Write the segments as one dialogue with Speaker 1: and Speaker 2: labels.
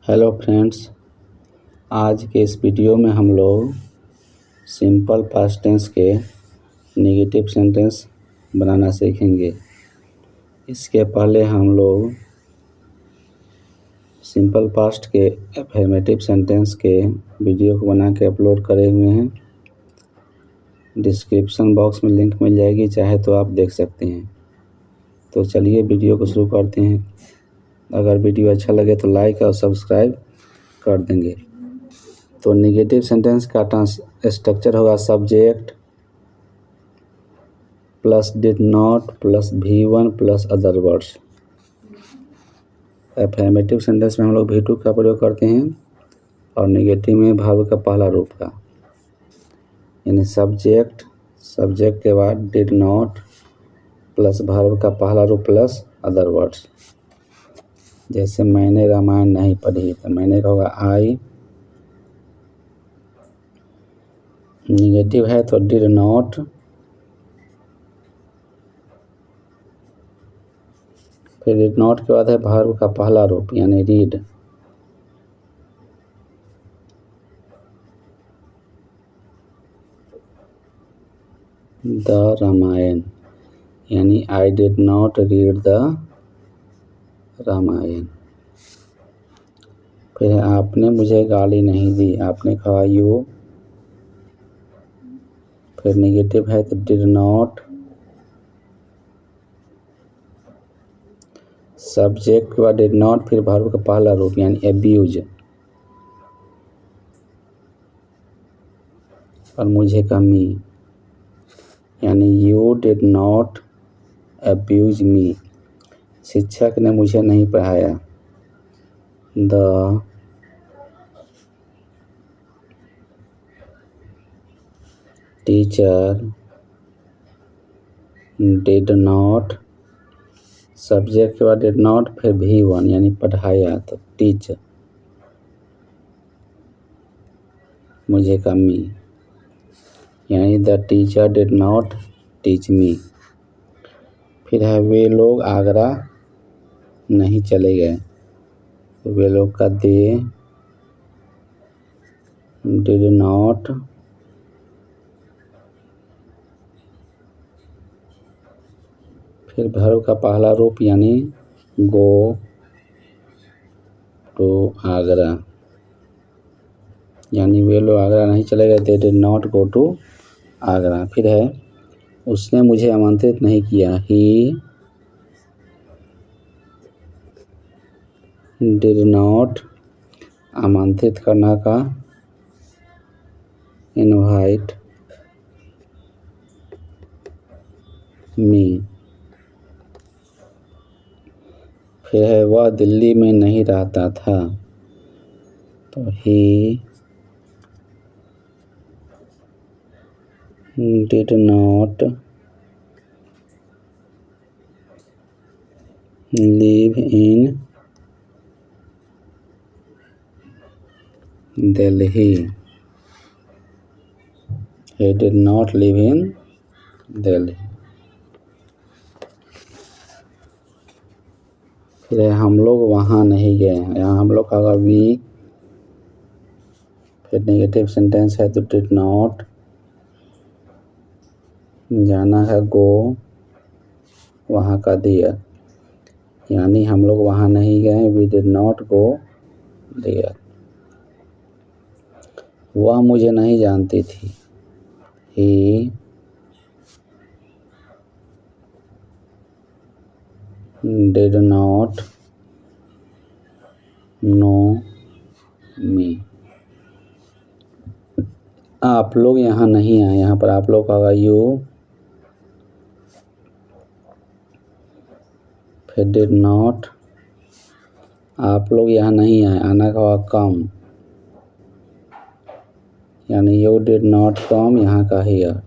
Speaker 1: Hello friends, आज के इस वीडियो में हम लोग सिंपल पास्ट टेंस के नेगेटिव सेंटेंस बनाना सीखेंगे। इसके पहले हम लोग सिंपल पास्ट के अफर्मेटिव सेंटेंस के वीडियो को बना के अपलोड करे हुए हैं। डिस्क्रिप्शन बॉक्स में लिंक मिल जाएगी, चाहे तो आप देख सकते हैं। तो चलिए वीडियो को शुरू करते हैं। अगर वीडियो अच्छा लगे तो लाइक और सब्सक्राइब कर देंगे। तो नेगेटिव सेंटेंस का स्ट्रक्चर होगा subject plus did not plus V1 plus other words. Affirmative sentence में हम लोग V2 का प्रयोग करते हैं और नेगेटिव में वर्ब का पहला रूप का, यानी सब्जेक्ट के बाद डिड नॉट प्लस वर्ब का पहला रूप प्लस अदर वर्ड्स। जैसे मैंने रामायण नहीं पढ़ी, तो मैंने का होगा आई। नेगेटिव है तो डिड नॉट, फिर डिड नॉट के बाद है वर्ब का पहला रूप यानी रीड। द रामायण यानी I did not read the Ramayana. फिर आपने मुझे गाली नहीं दी, आपने कहा यू। फिर नेगेटिव है तो डिड नॉट, सब्जेक्ट के बाद डिड नॉट, फिर वर्ब का पहला रूप यानी एब्यूज। और मुझे का मी, यानी यू डिड नॉट एब्यूज मी। शिक्षक ने मुझे नहीं पढ़ाया, the teacher did not, subject के बाद डिड नॉट, फिर V1 यानी पढ़ाया, तो टीच, मुझे का मी, यानी the teacher did not teach me. फिर है वे लोग आगरा नहीं चले गए, वे लोग का दे डिड नॉट फिर वर्ब का पहला रूप यानी गो टू आगरा, यानी वे लोग आगरा नहीं चले गए, they did not go to Agra. फिर है उसने मुझे आमंत्रित नहीं किया, ही डिड नॉट, आमंत्रित करना का इनवाइट मी। फिर है वह दिल्ली में नहीं रहता था, तो he did not live in Delhi, he did not live in Delhi. फिर हम लोग वहाँ नहीं गए, यहाँ हम लोग का वी। फिर नेगेटिव सेंटेंस है तो डिड नॉट, जाना है गो, वहाँ का दियर, यानी हम लोग वहाँ नहीं गए, वी डिड नॉट गो दियर। वह मुझे नहीं जानती थी, ही डिड नॉट नो मी। आप लोग यहाँ नहीं आए, यहाँ पर आप लोग का होगा यू। फिर डिड नॉट, आप लोग यहाँ नहीं आए, आना का होगा कम, यानी यू डिड नॉट कम, यहाँ का here,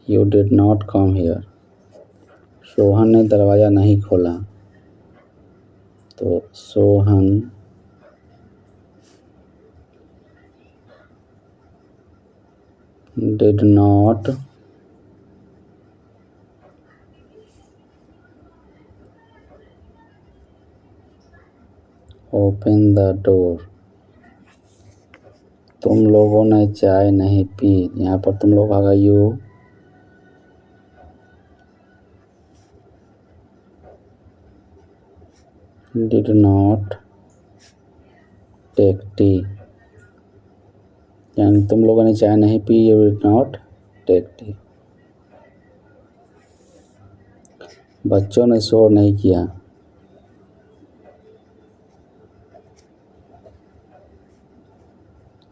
Speaker 1: you did not come here. Sohan ने दरवाज़ा नहीं खोला, तो Sohan did not open the door. तुम लोगों ने चाय नहीं पी। यहाँ पर तुम लोग आगा you did not take tea. यानी तुम लोगों ने चाय नहीं पी, you did not take tea. बच्चों ने शोर नहीं किया।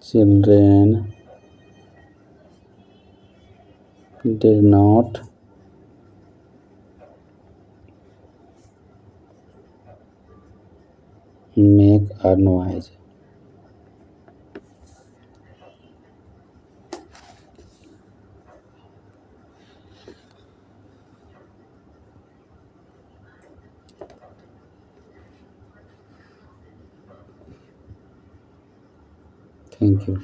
Speaker 1: Children did not make a noise. Thank you.